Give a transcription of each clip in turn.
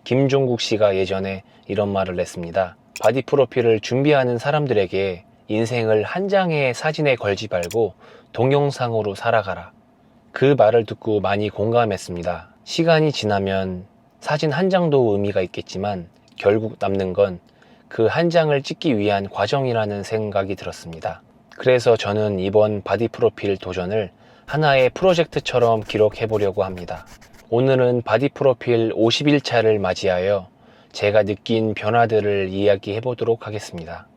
김종국 씨가 예전에 이런 말을 했습니다. 바디 프로필을 준비하는 사람들에게 인생을 한 장의 사진에 걸지 말고 동영상으로 살아가라. 그 말을 듣고 많이 공감했습니다. 시간이 지나면 사진 한 장도 의미가 있겠지만 결국 남는 건 그 한 장을 찍기 위한 과정이라는 생각이 들었습니다. 그래서 저는 이번 바디 프로필 도전을 하나의 프로젝트처럼 기록해 보려고 합니다. 오늘은 바디 프로필 50일차를 맞이하여 제가 느낀 변화들을 이야기해 보도록 하겠습니다.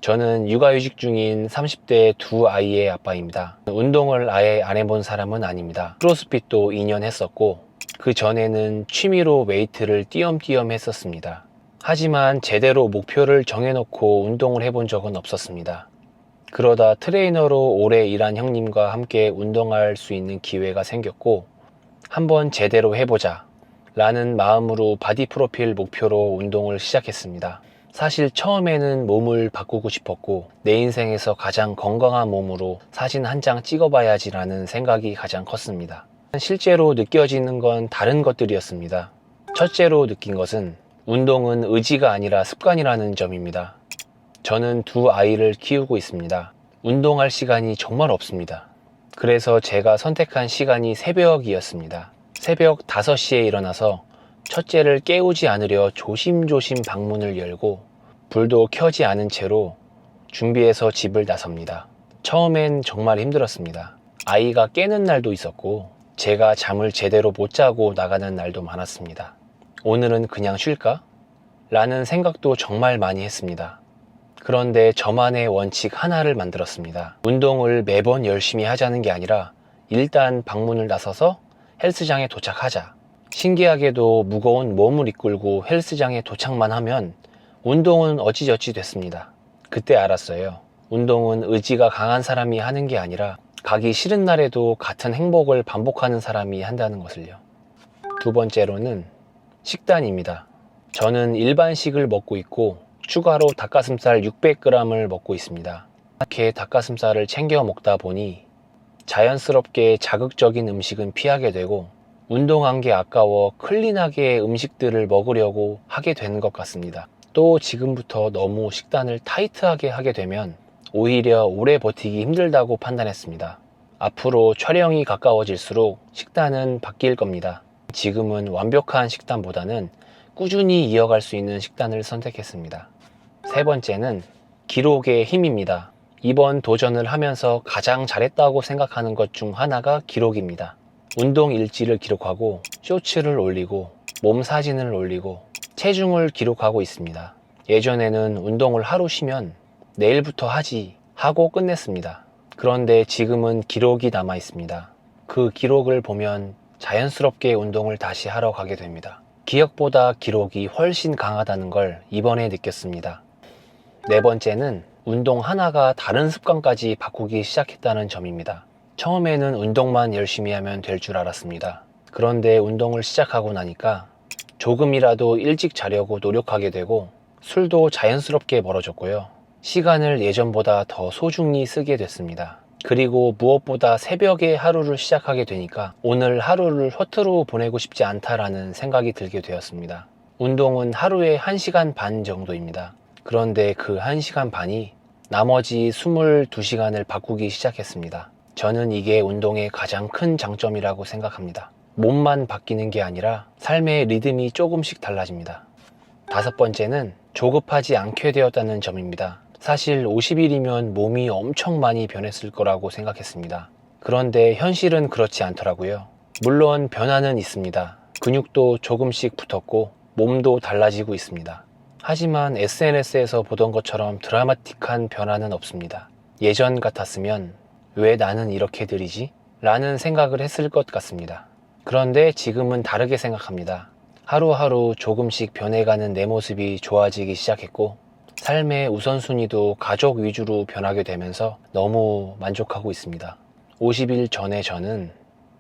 저는 육아휴직 중인 30대 두 아이의 아빠입니다. 운동을 아예 안 해본 사람은 아닙니다. 크로스핏도 2년 했었고 그 전에는 취미로 웨이트를 띄엄띄엄 했었습니다. 하지만 제대로 목표를 정해놓고 운동을 해본 적은 없었습니다. 그러다 트레이너로 오래 일한 형님과 함께 운동할 수 있는 기회가 생겼고 한번 제대로 해보자 라는 마음으로 바디 프로필 목표로 운동을 시작했습니다. 사실 처음에는 몸을 바꾸고 싶었고 내 인생에서 가장 건강한 몸으로 사진 한 장 찍어봐야지 라는 생각이 가장 컸습니다. 실제로 느껴지는 건 다른 것들이었습니다. 첫째로 느낀 것은 운동은 의지가 아니라 습관이라는 점입니다. 저는 두 아이를 키우고 있습니다. 운동할 시간이 정말 없습니다. 그래서 제가 선택한 시간이 새벽이었습니다. 새벽 5시에 일어나서 첫째를 깨우지 않으려 조심조심 방문을 열고 불도 켜지 않은 채로 준비해서 집을 나섭니다. 처음엔 정말 힘들었습니다. 아이가 깨는 날도 있었고 제가 잠을 제대로 못 자고 나가는 날도 많았습니다. 오늘은 그냥 쉴까? 라는 생각도 정말 많이 했습니다. 그런데 저만의 원칙 하나를 만들었습니다. 운동을 매번 열심히 하자는 게 아니라 일단 방문을 나서서 헬스장에 도착하자. 신기하게도 무거운 몸을 이끌고 헬스장에 도착만 하면 운동은 어찌저찌 됐습니다. 그때 알았어요. 운동은 의지가 강한 사람이 하는 게 아니라 가기 싫은 날에도 같은 행복을 반복하는 사람이 한다는 것을요. 두 번째로는 식단입니다. 저는 일반식을 먹고 있고 추가로 닭가슴살 600g을 먹고 있습니다. 이렇게 닭가슴살을 챙겨 먹다 보니 자연스럽게 자극적인 음식은 피하게 되고 운동한 게 아까워 클린하게 음식들을 먹으려고 하게 되는 것 같습니다. 또 지금부터 너무 식단을 타이트하게 하게 되면 오히려 오래 버티기 힘들다고 판단했습니다. 앞으로 촬영이 가까워질수록 식단은 바뀔 겁니다. 지금은 완벽한 식단보다는 꾸준히 이어갈 수 있는 식단을 선택했습니다. 세 번째는 기록의 힘입니다. 이번 도전을 하면서 가장 잘했다고 생각하는 것 중 하나가 기록입니다. 운동 일지를 기록하고 쇼츠를 올리고 몸 사진을 올리고 체중을 기록하고 있습니다. 예전에는 운동을 하루 쉬면 내일부터 하지 하고 끝냈습니다. 그런데 지금은 기록이 남아 있습니다. 그 기록을 보면 자연스럽게 운동을 다시 하러 가게 됩니다. 기억보다 기록이 훨씬 강하다는 걸 이번에 느꼈습니다. 네 번째는 운동 하나가 다른 습관까지 바꾸기 시작했다는 점입니다. 처음에는 운동만 열심히 하면 될 줄 알았습니다. 그런데 운동을 시작하고 나니까 조금이라도 일찍 자려고 노력하게 되고 술도 자연스럽게 멀어졌고요. 시간을 예전보다 더 소중히 쓰게 됐습니다. 그리고 무엇보다 새벽에 하루를 시작하게 되니까 오늘 하루를 허투루 보내고 싶지 않다라는 생각이 들게 되었습니다. 운동은 하루에 1시간 반 정도입니다. 그런데 그 1시간 반이 나머지 22시간을 바꾸기 시작했습니다. 저는 이게 운동의 가장 큰 장점이라고 생각합니다. 몸만 바뀌는 게 아니라 삶의 리듬이 조금씩 달라집니다. 다섯 번째는 조급하지 않게 되었다는 점입니다. 사실 50일이면 몸이 엄청 많이 변했을 거라고 생각했습니다. 그런데 현실은 그렇지 않더라고요. 물론 변화는 있습니다. 근육도 조금씩 붙었고 몸도 달라지고 있습니다. 하지만 SNS에서 보던 것처럼 드라마틱한 변화는 없습니다. 예전 같았으면 왜 나는 이렇게 느리지? 라는 생각을 했을 것 같습니다. 그런데 지금은 다르게 생각합니다. 하루하루 조금씩 변해가는 내 모습이 좋아지기 시작했고 삶의 우선순위도 가족 위주로 변하게 되면서 너무 만족하고 있습니다. 50일 전에 저는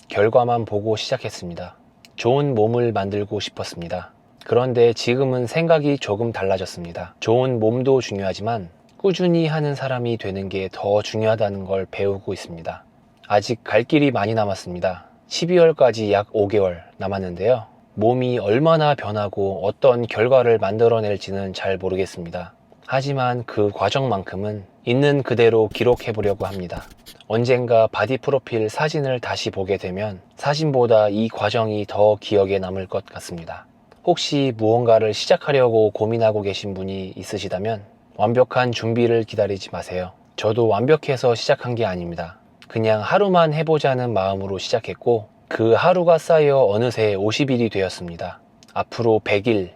결과만 보고 시작했습니다. 좋은 몸을 만들고 싶었습니다. 그런데 지금은 생각이 조금 달라졌습니다. 좋은 몸도 중요하지만 꾸준히 하는 사람이 되는 게 더 중요하다는 걸 배우고 있습니다. 아직 갈 길이 많이 남았습니다. 12월까지 약 5개월 남았는데요. 몸이 얼마나 변하고 어떤 결과를 만들어낼지는 잘 모르겠습니다. 하지만 그 과정만큼은 있는 그대로 기록해 보려고 합니다. 언젠가 바디 프로필 사진을 다시 보게 되면 사진보다 이 과정이 더 기억에 남을 것 같습니다. 혹시 무언가를 시작하려고 고민하고 계신 분이 있으시다면 완벽한 준비를 기다리지 마세요. 저도 완벽해서 시작한 게 아닙니다. 그냥 하루만 해보자는 마음으로 시작했고 그 하루가 쌓여 어느새 50일이 되었습니다. 앞으로 100일,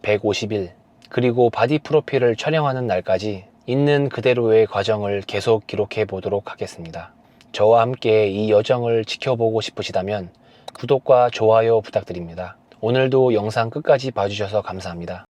150일, 그리고 바디 프로필을 촬영하는 날까지 있는 그대로의 과정을 계속 기록해 보도록 하겠습니다. 저와 함께 이 여정을 지켜보고 싶으시다면 구독과 좋아요 부탁드립니다. 오늘도 영상 끝까지 봐주셔서 감사합니다.